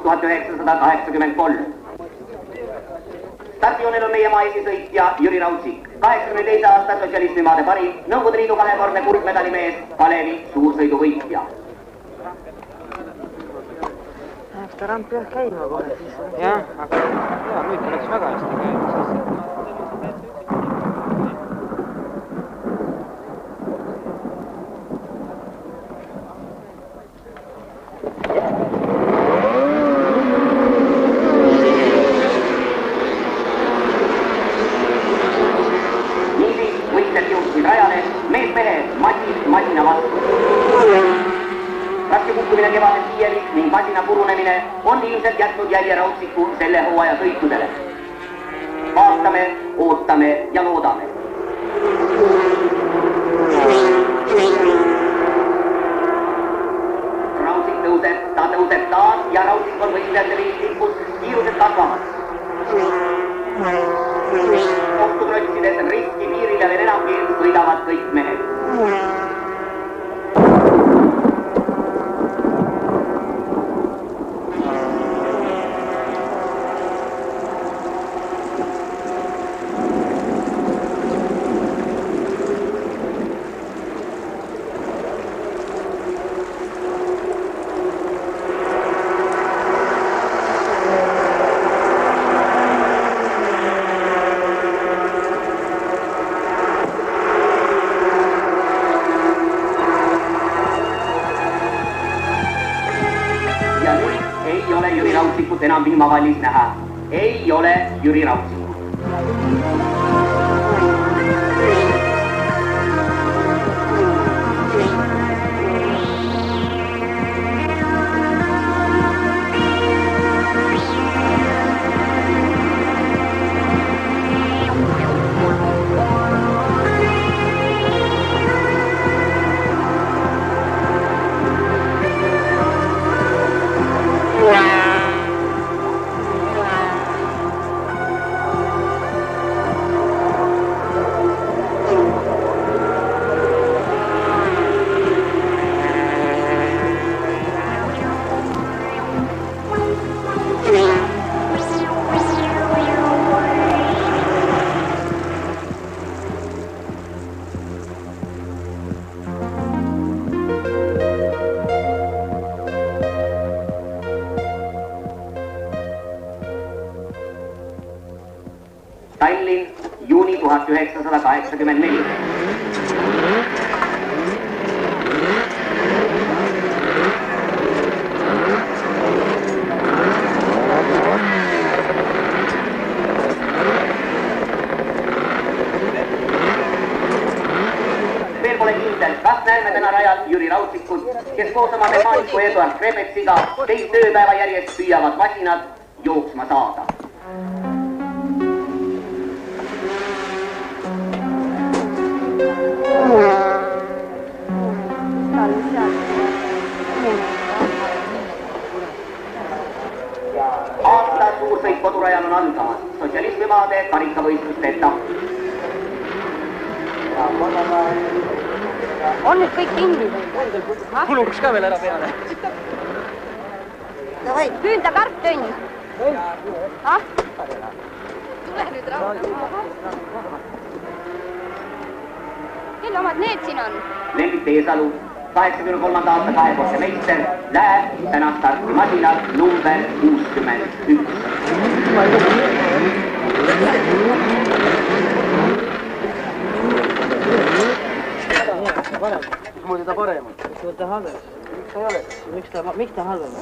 1983. Startjoonel on meie maa esisõitja Jüri Raudsik, 82 aasta sotsialismimaade parim, Nõukogude Liidu kahekordne kuldmedalimees, Kalevi suursõiduvõitja. Eks ta ramp jah käima kohe siis. Jah, aga nüüd läks väga hästi käima. Masina vastu. Raske kukkumine kevadel Kiievis ning masina purunemine on ilmselt jätnud jälje Raudsiku selle hooaja sõitudele. Vaatame, ootame ja loodame. Raudsik tõuseb taas ja Raudsik on võistlejate viistipus kiirused kasvamas. Kohtu trotsides riski piiril ja veel enamgi võidavad kõik mehed. Enam vihmavallis näha. Ei ole Jüri Raudsikku. Tallinn, juuni 1984. Veel pole kindel, kas näeme täna rajal Jüri Raudsikut, kes koos oma mehaaniku Eduard Krebetsiga teist tööpäeva järjest püüavad masinad jooksma saada. Aasta suursõit kodurajal on algamas, sotsialismimaade karikavõistluste etapp. On nüüd kõik kinni? Kuluks ka veel ära peale. Küünda kartönn. Tule nüüd rahu. Kelle omad need siin on? Lembit Teesalu, 83. aasta kahekordne meister, läheb täna starti masinal number 61. Mismoodi ta parem on? Miks ta halvem? Miks ta ei ole? Miks ta halvem?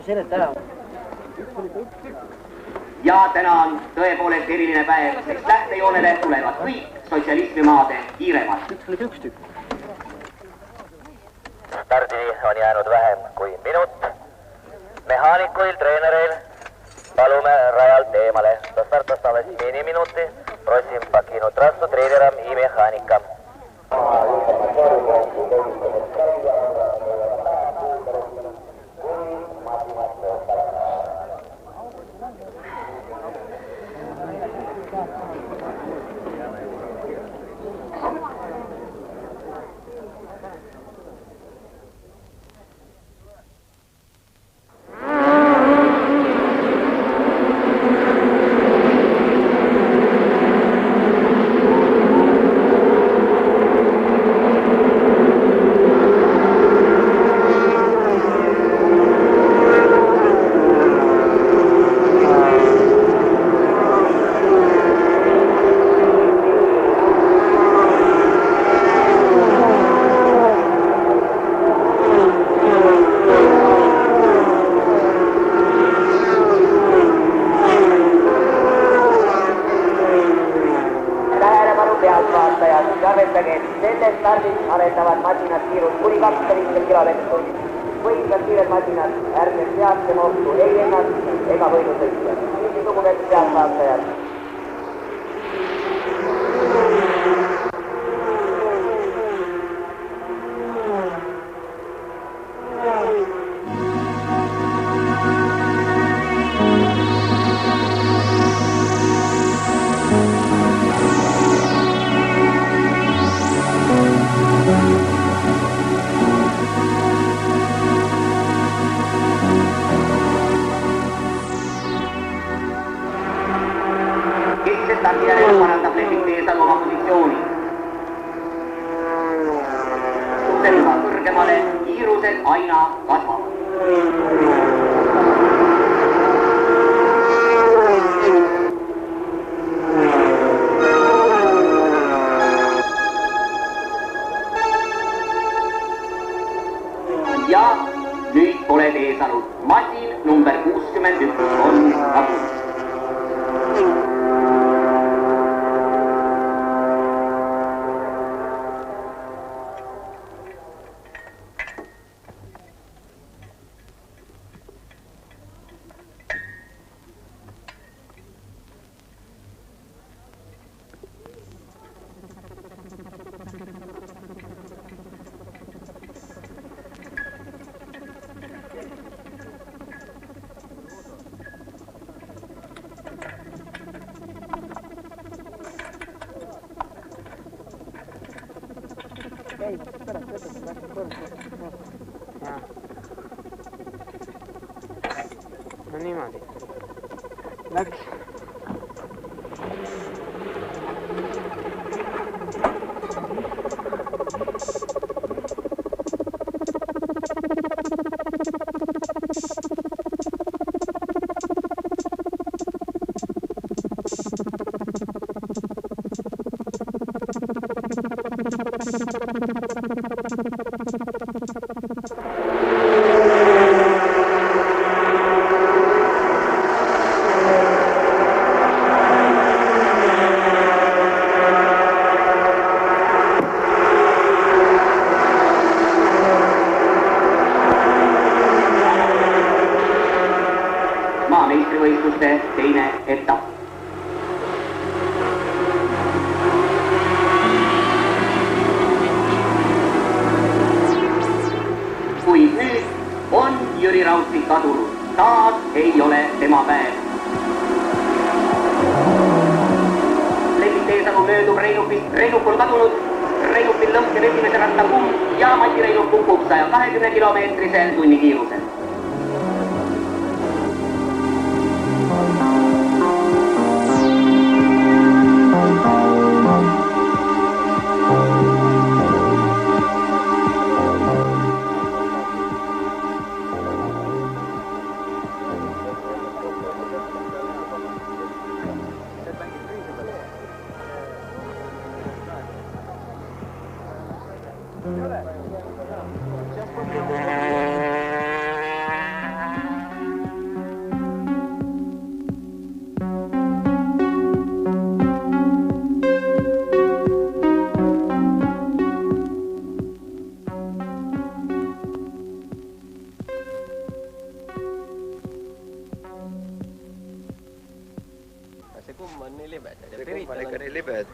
Seleta ära. Ja täna on tõepoolest eriline päev, sest lähtejoonele tulevad kõik sotsialismimaade kiiremad. Üks tükk. Stardini on jäänud vähem kui minut. Mehaanikuil, treenereil palume rajalt eemale. До старта осталось менее минуты. Просим покинуть трассу тренерам и механикам. kiirus kuni 250 kilomeetrit tunnis. Võimsad kiired masinad, ärge seaste ohtu ei ennast ega võidusõitja. Nii lugupeetud pealtvaatajad. Startijärjel parandab Lehvik Teesalu oma positsiooni. Suutelma kõrgemale, kiirused aina kasvavad. Ja nüüd pole Teesalu. Masin number 61 on kadunud. No niimoodi. Läks. Maailmameistrivõistluste teine etapp. Kuid nüüd on Jüri Raudsik kadunud. Taas ei ole tema päev. Lehvik Teesalu möödub Reinupist. Reinup on kadunud. Reinupil lõhkeb esimese ratta kumm ja Mati Reinup kukub 120 kilomeetrisel tunnikiirusel.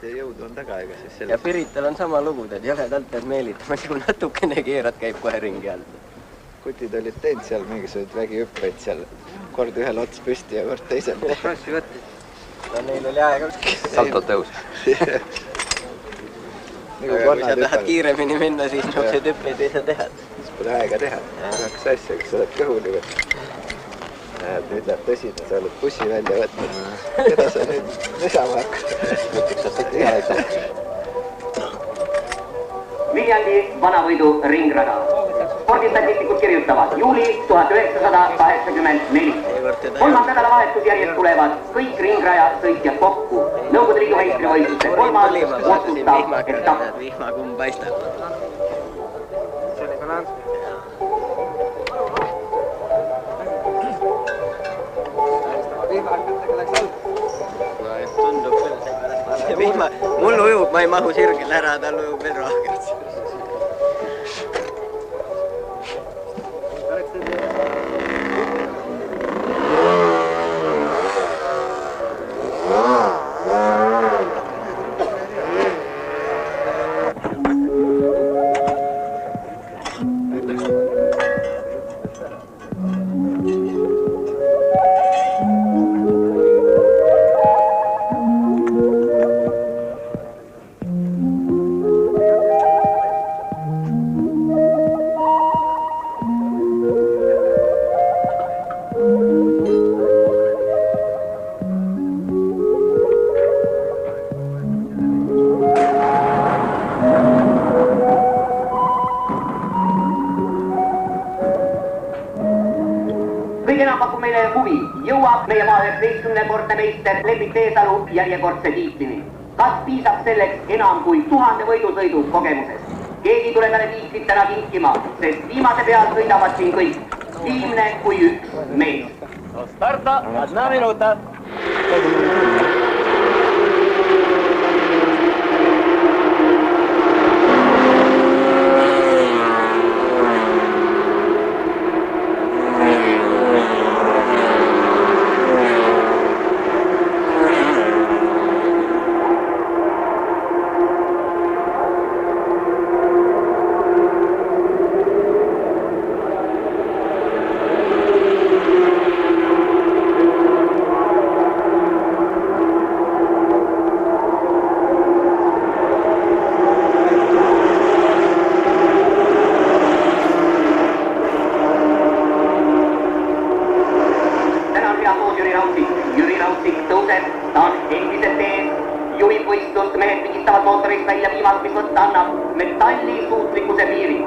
Jõudu on taga ega siis sellest. Ja Pirital on sama lugu, et jõledalt pead meelitama, kui natukene keerad, käib kohe ringi all. Kutid olid teinud seal mingisugused vägihüppeid seal, kord ühel ots püsti ja kord teisel. Krossi võttis. No neil oli aega. Salto tõus. Kui sa tahad kiiremini minna, siis see tüppeid ei saa teha. Siis pole aega teha. Kaks asja, kas sa oled kõhuli võtnud. Nüüd läheb tõsine, sa oled bussi välja võtnud. Keda sa nüüd lisama hakkad? Võtiks sa sekki hea ei saa. Viljandi vanavõidu ringrada. Spordistatistikud kirjutavad juuli 1984. Kolmas nädalavahetus järjest tulevad kõik ringraja sõitjad kokku. Nõukogude Liidu meistrivõistluste kolmas otsustav etapp. Vihmakumm paistab. See oli ka Lansk. Tundub küll. Vihma, mul ujub, ma ei mahu sirgel ära, tal ujub veel rohkem. veelgi enam pakub meile huvi, jõuab meie maa 19-kordne meister Lembit Teesalu järjekordse tiitlini. Kas piisab selleks enam kui 1000 võidusõidu kogemusest? Keegi tule talle tiitlit täna kinkima, sest viimase peal sõidavad siin kõik. Viimne kui üks mees. Starta, 1 minuta. Jüri Raudtik tõuseb, ta on endiselt ees, juhib võistlust, mehed pigistavad mootorist välja viimast, mis võtta annab metalli suutlikkuse piiri.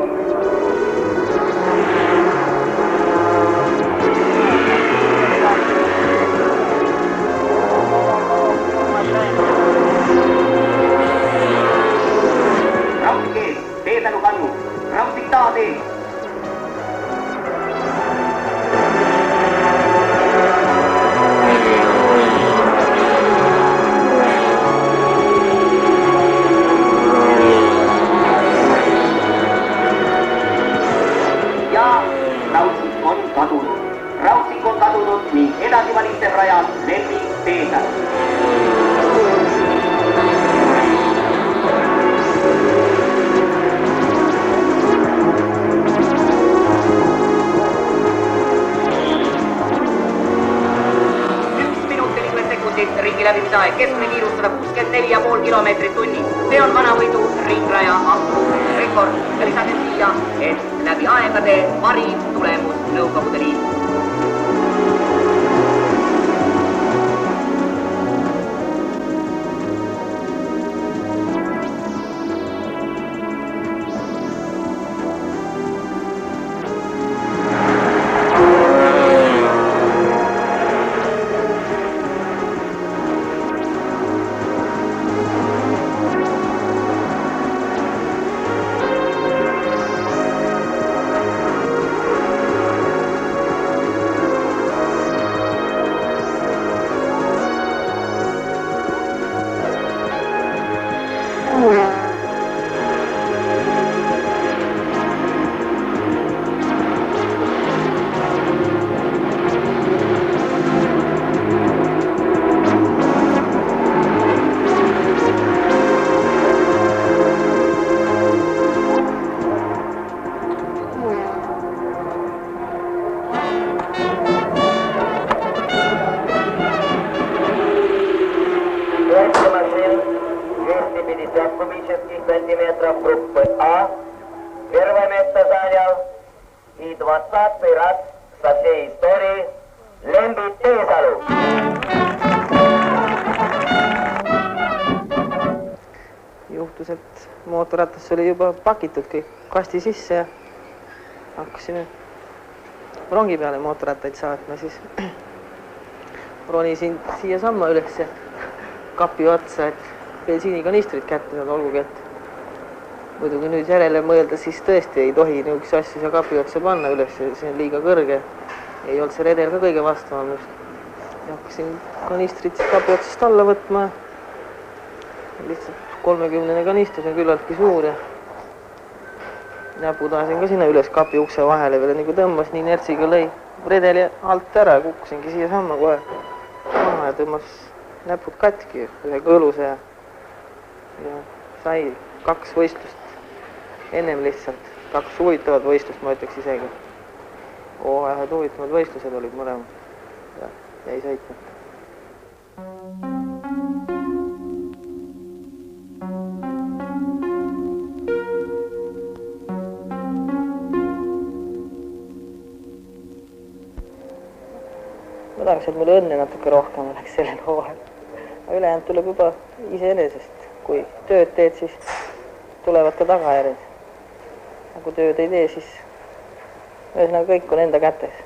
Raudtik ees, Teesalu kannu, Raudtik taas ees. Raudtik on kadunud ning edasi valitsev rajal Lembit Teesalu. Ringi läbimise aeg, keskmine kiirus 164,5 kilomeetrit tunnis. See on vanavõidu ringraja absoluutne rekord ja lisades siia, et läbi aegade parim tulemus Nõukogude Liidus. сантиметров группы А. Первое место занял и 20-й раз со всей истории Lembit Teesalu. Juhtus, et mootorratas oli juba pakitud kõik kasti sisse ja hakkasime rongi peale mootorrattaid saatma, siis ronisin siia samma üles kapi otsa, et bensiinikanistrit kätte saada, olgugi et muidugi nüüd järele mõelda, siis tõesti ei tohi niisuguse asju siia kapi otsa panna üles, see on liiga kõrge. Ei olnud see redel ka kõige vastavam just. Ja hakkasin kanistrit kapi otsast alla võtma. Lihtsalt 30 kanistus on küllaltki suur ja näpud ajasin ka sinna üles kapi ukse vahele veel, nagu tõmbasin inertsiga lõi redeli alt ära ja kukkusingi siia samma kohe maha ja tõmbas näpud katki ühe kõluse ja sai 2 võistlust ennem lihtsalt, 2 huvitavat võistlust, ma ütleks isegi. Hooajad huvitavad võistlused olid mõlemad ja jäi sõitmata. Ma tahaks, et mul õnne natuke rohkem oleks sellel hooajal. Ülejäänud tuleb juba iseenesest. Kui tööd teed, siis tulevad ka tagajärjed. Kui tööd ei tee, siis ühesõnaga kõik on enda kätes.